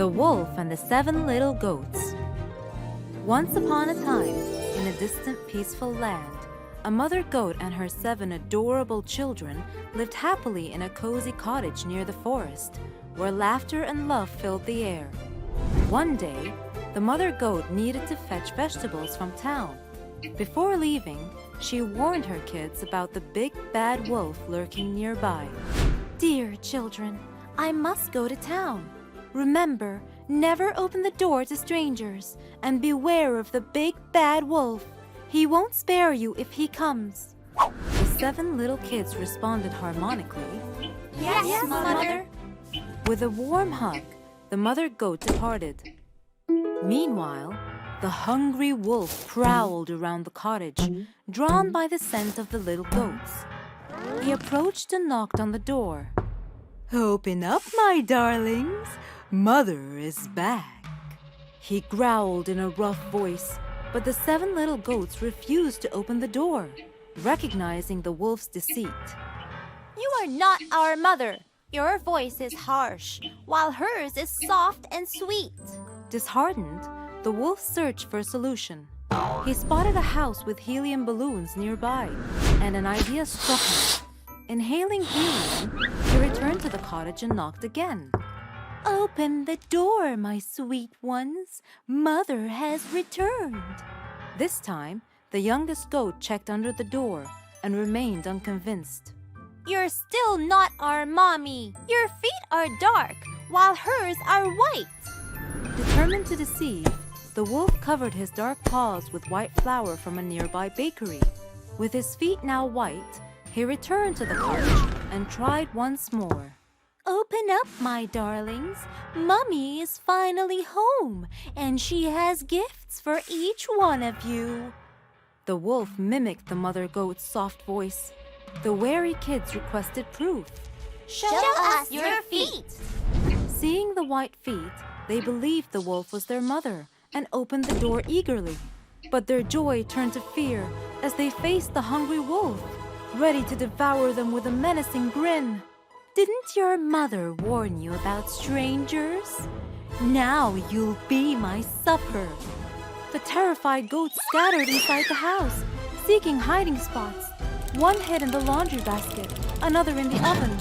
The Wolf and the Seven Little Goats. Once upon a time, in a distant, peaceful land, a mother goat and her 7 adorable children lived happily in a cozy cottage near the forest, where laughter and love filled the air. One day, the mother goat needed to fetch vegetables from town. Before leaving, she warned her kids about the big bad wolf lurking nearby. "Dear children, I must go to town. Remember, never open the door to strangers, and beware of the big bad wolf. He won't spare you if he comes." The 7 little kids responded harmonically, Yes, Mother. With a warm hug, the mother goat departed. Meanwhile, the hungry wolf prowled around the cottage, drawn by the scent of the little goats. He approached and knocked on the door. "Open up, my darlings. Mother is back," he growled in a rough voice, but the 7 little goats refused to open the door, recognizing the wolf's deceit. You are not our mother. Your voice is harsh, while hers is soft and sweet. Disheartened, the wolf searched for a solution. He spotted a house with helium balloons nearby, and an idea struck him. Inhaling helium, he returned to the cottage and knocked again. "Open the door, my sweet ones. Mother has returned." This time, the youngest goat checked under the door and remained unconvinced. You're still not our mommy. Your feet are dark, while hers are white. Determined to deceive, the wolf covered his dark paws with white flour from a nearby bakery. With his feet now white, he returned to the cottage and tried once more. "Open up, my darlings. Mummy is finally home, and she has gifts for each one of you." The wolf mimicked the mother goat's soft voice. The wary kids requested proof. Show us your feet. Seeing the white feet, they believed the wolf was their mother and opened the door eagerly. But their joy turned to fear as they faced the hungry wolf, ready to devour them with a menacing grin. "Didn't your mother warn you about strangers? Now you'll be my supper." The terrified goats scattered inside the house, seeking hiding spots. One hid in the laundry basket, another in the oven,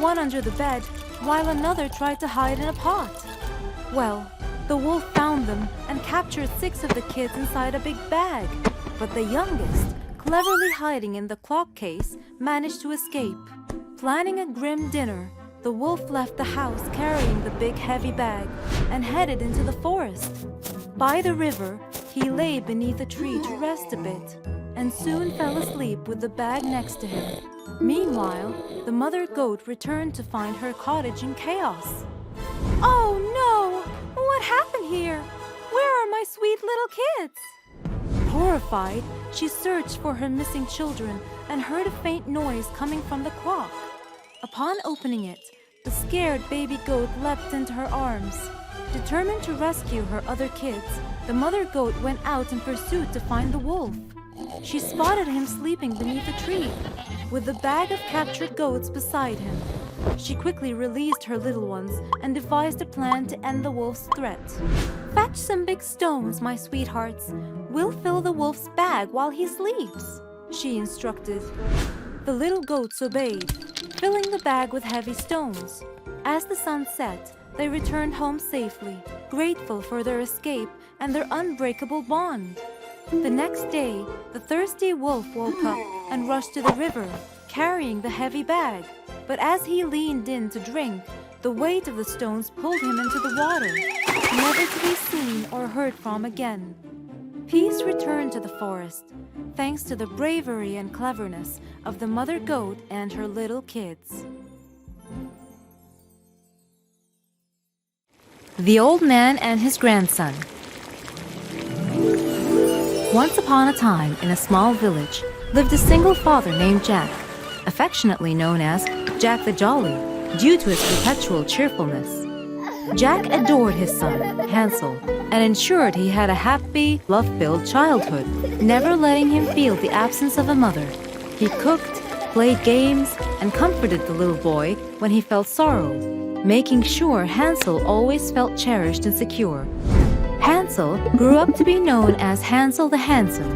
one under the bed, while another tried to hide in a pot. Well, the wolf found them and captured 6 of the kids inside a big bag, but the youngest, cleverly hiding in the clock case, managed to escape. Planning a grim dinner, the wolf left the house carrying the big heavy bag and headed into the forest. By the river, he lay beneath a tree to rest a bit and soon fell asleep with the bag next to him. Meanwhile, the mother goat returned to find her cottage in chaos. "Oh no! What happened here? Where are my sweet little kids?" Horrified, she searched for her missing children and heard a faint noise coming from the clock. Upon opening it, the scared baby goat leapt into her arms. Determined to rescue her other kids, the mother goat went out in pursuit to find the wolf. She spotted him sleeping beneath a tree, with the bag of captured goats beside him. She quickly released her little ones and devised a plan to end the wolf's threat. "Fetch some big stones, my sweethearts. We'll fill the wolf's bag while he sleeps," she instructed. The little goats obeyed, filling the bag with heavy stones. As the sun set, they returned home safely, grateful for their escape and their unbreakable bond. The next day, the thirsty wolf woke up and rushed to the river, carrying the heavy bag. But as he leaned in to drink, the weight of the stones pulled him into the water, never to be seen or heard from again. Peace returned to the forest, thanks to the bravery and cleverness of the mother goat and her little kids. The Old Man and His Grandson. Once upon a time, in a small village, lived a single father named Jack, affectionately known as Jack the Jolly, due to his perpetual cheerfulness. Jack adored his son, Hansel, and ensured he had a happy, love-filled childhood, never letting him feel the absence of a mother. He cooked, played games, and comforted the little boy when he felt sorrow. making sure Hansel always felt cherished and secure. Hansel grew up to be known as Hansel the Handsome.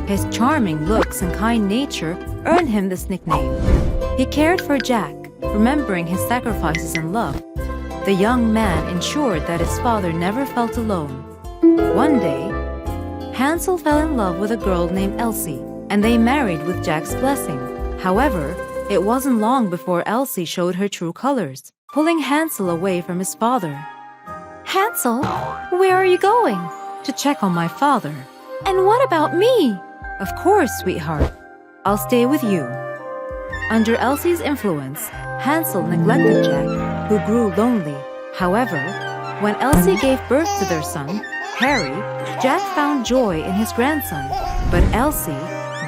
His charming looks and kind nature earned him this nickname. He cared for Jack, remembering his sacrifices and love. The young man ensured that his father never felt alone. One day, Hansel fell in love with a girl named Elsie, and they married with Jack's blessing. However, it wasn't long before Elsie showed her true colors, pulling Hansel away from his father. Hansel, where are you going? To check on my father. And what about me? Of course, sweetheart. I'll stay with you. Under Elsie's influence, Hansel neglected Jack, who grew lonely. However, when Elsie gave birth to their son, Harry, Jack found joy in his grandson. But Elsie,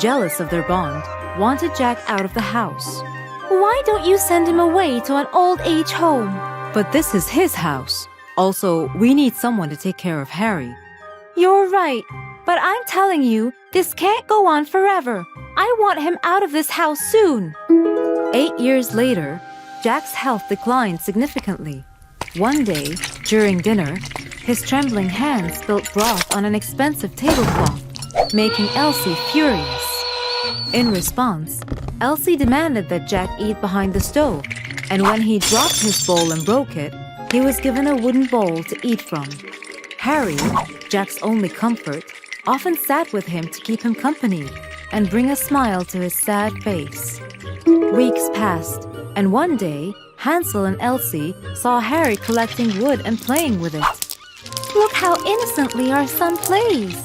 jealous of their bond, wanted Jack out of the house. Why don't you send him away to an old age home? But this is his house. Also, we need someone to take care of Harry. You're right, but I'm telling you, this can't go on forever. I want him out of this house soon. 8 years later, Jack's health declined significantly. One day, during dinner, his trembling hands spilled broth on an expensive tablecloth, making Elsie furious. In response, Elsie demanded that Jack eat behind the stove, and when he dropped his bowl and broke it, he was given a wooden bowl to eat from. Harry, Jack's only comfort, often sat with him to keep him company and bring a smile to his sad face. Weeks passed, and one day, Hansel and Elsie saw Harry collecting wood and playing with it. Look how innocently our son plays.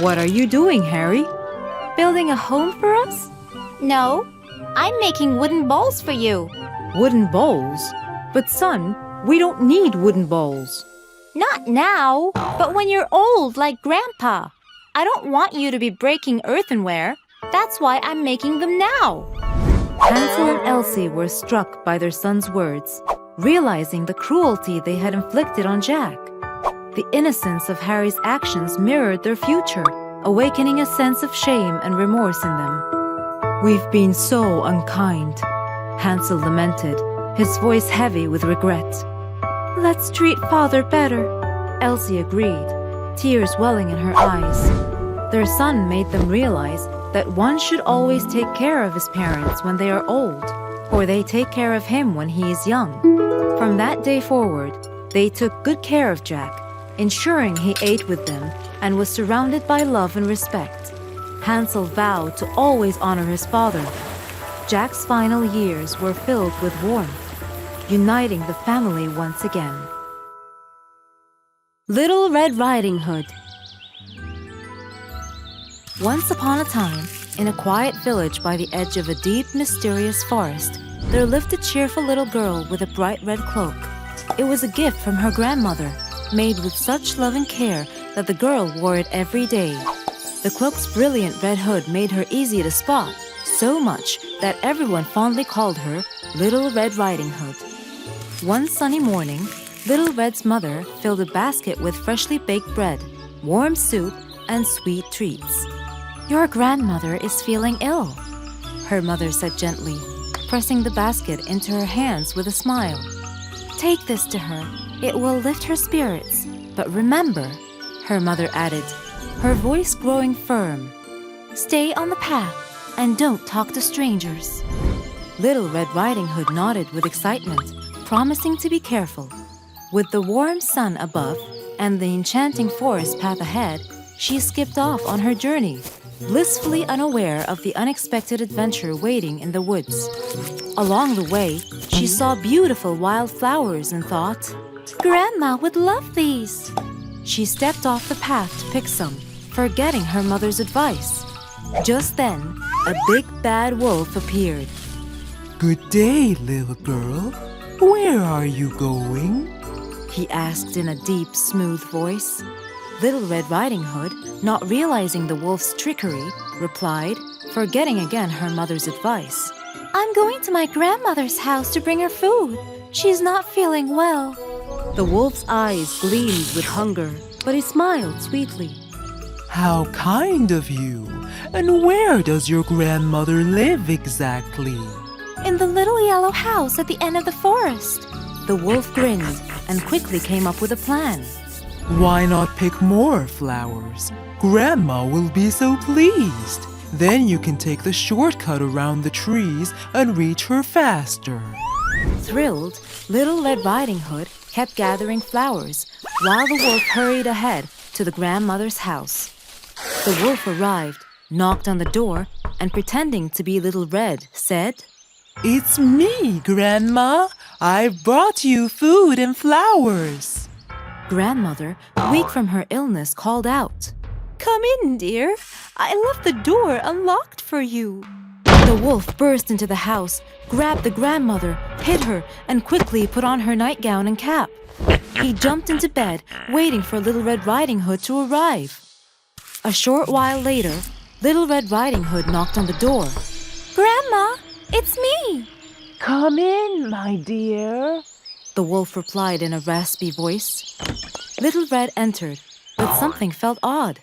What are you doing, Harry? Building a home for us? No, I'm making wooden bowls for you. Wooden bowls? But son, we don't need wooden bowls. Not now, but when you're old like Grandpa. I don't want you to be breaking earthenware. That's why I'm making them now. Hansel and Elsie were struck by their son's words, realizing the cruelty they had inflicted on Jack. The innocence of Harry's actions mirrored their future, awakening a sense of shame and remorse in them. "We've been so unkind," Hansel lamented, his voice heavy with regret. "Let's treat Father better," Elsie agreed, tears welling in her eyes. Their son made them realize that one should always take care of his parents when they are old, or they take care of him when he is young. From that day forward, they took good care of Jack, ensuring he ate with them and was surrounded by love and respect. Hansel vowed to always honor his father. Jack's final years were filled with warmth, uniting the family once again. Little Red Riding Hood. Once upon a time, in a quiet village by the edge of a deep, mysterious forest, there lived a cheerful little girl with a bright red cloak. It was a gift from her grandmother, made with such love and care that the girl wore it every day. The cloak's brilliant red hood made her easy to spot, so much that everyone fondly called her Little Red Riding Hood. One sunny morning, Little Red's mother filled a basket with freshly baked bread, warm soup, and sweet treats. "Your grandmother is feeling ill," her mother said gently, pressing the basket into her hands with a smile. "Take this to her. It will lift her spirits. But remember," her mother added, her voice growing firm, "stay on the path and don't talk to strangers." Little Red Riding Hood nodded with excitement, promising to be careful. With the warm sun above and the enchanting forest path ahead, she skipped off on her journey, blissfully unaware of the unexpected adventure waiting in the woods. Along the way, she saw beautiful wild flowers and thought, "Grandma would love these." She stepped off the path to pick some, forgetting her mother's advice. Just then, a big bad wolf appeared. "Good day, little girl. Where are you going?" he asked in a deep, smooth voice. Little Red Riding Hood, not realizing the wolf's trickery, replied, forgetting again her mother's advice. "I'm going to my grandmother's house to bring her food. She's not feeling well." The wolf's eyes gleamed with hunger, but he smiled sweetly. "How kind of you! And where does your grandmother live exactly?" "In the little yellow house at the end of the forest." The wolf grinned and quickly came up with a plan. Why not pick more flowers? Grandma will be so pleased. Then you can take the shortcut around the trees and reach her faster. Thrilled, Little Red Riding Hood kept gathering flowers while the wolf hurried ahead to the grandmother's house. The wolf arrived, knocked on the door, and pretending to be Little Red, said, It's me, Grandma. I've brought you food and flowers. Grandmother, weak from her illness, called out, Come in, dear. I left the door unlocked for you. The wolf burst into the house, grabbed the grandmother, hit her, and quickly put on her nightgown and cap. He jumped into bed, waiting for Little Red Riding Hood to arrive. A short while later, Little Red Riding Hood knocked on the door. Grandma, it's me. Come in, my dear. The wolf replied in a raspy voice. Little Red entered, but something felt odd.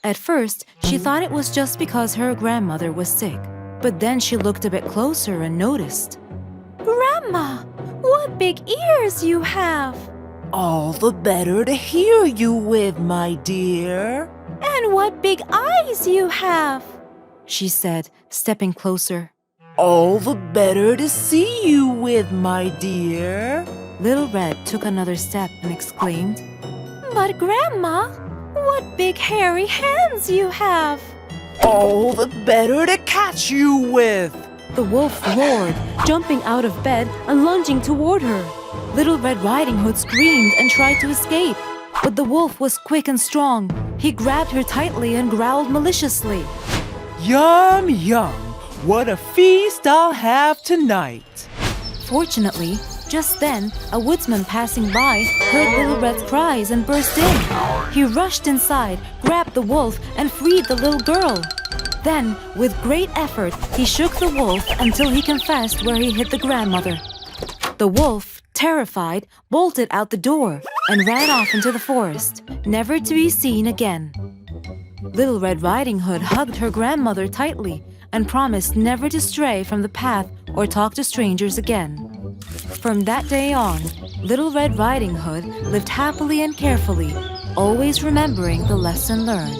At first, she thought it was just because her grandmother was sick. But then she looked a bit closer and noticed. Grandma, what big ears you have. All the better to hear you with, my dear. And what big eyes you have. She said, stepping closer. All the better to see you with, my dear. Little Red took another step and exclaimed, But Grandma, what big hairy hands you have. All the better to catch you with. The wolf roared, jumping out of bed and lunging toward her. Little Red Riding Hood screamed and tried to escape, but the wolf was quick and strong. He grabbed her tightly and growled maliciously. Yum, yum. What a feast I'll have tonight. Fortunately, just then, a woodsman passing by heard Little Red's cries and burst in. He rushed inside, grabbed the wolf, and freed the little girl. Then, with great effort, he shook the wolf until he confessed where he hid the grandmother. The wolf, terrified, bolted out the door and ran off into the forest, never to be seen again. Little Red Riding Hood hugged her grandmother tightly and promised never to stray from the path or talk to strangers again. From that day on, Little Red Riding Hood lived happily and carefully, always remembering the lesson learned.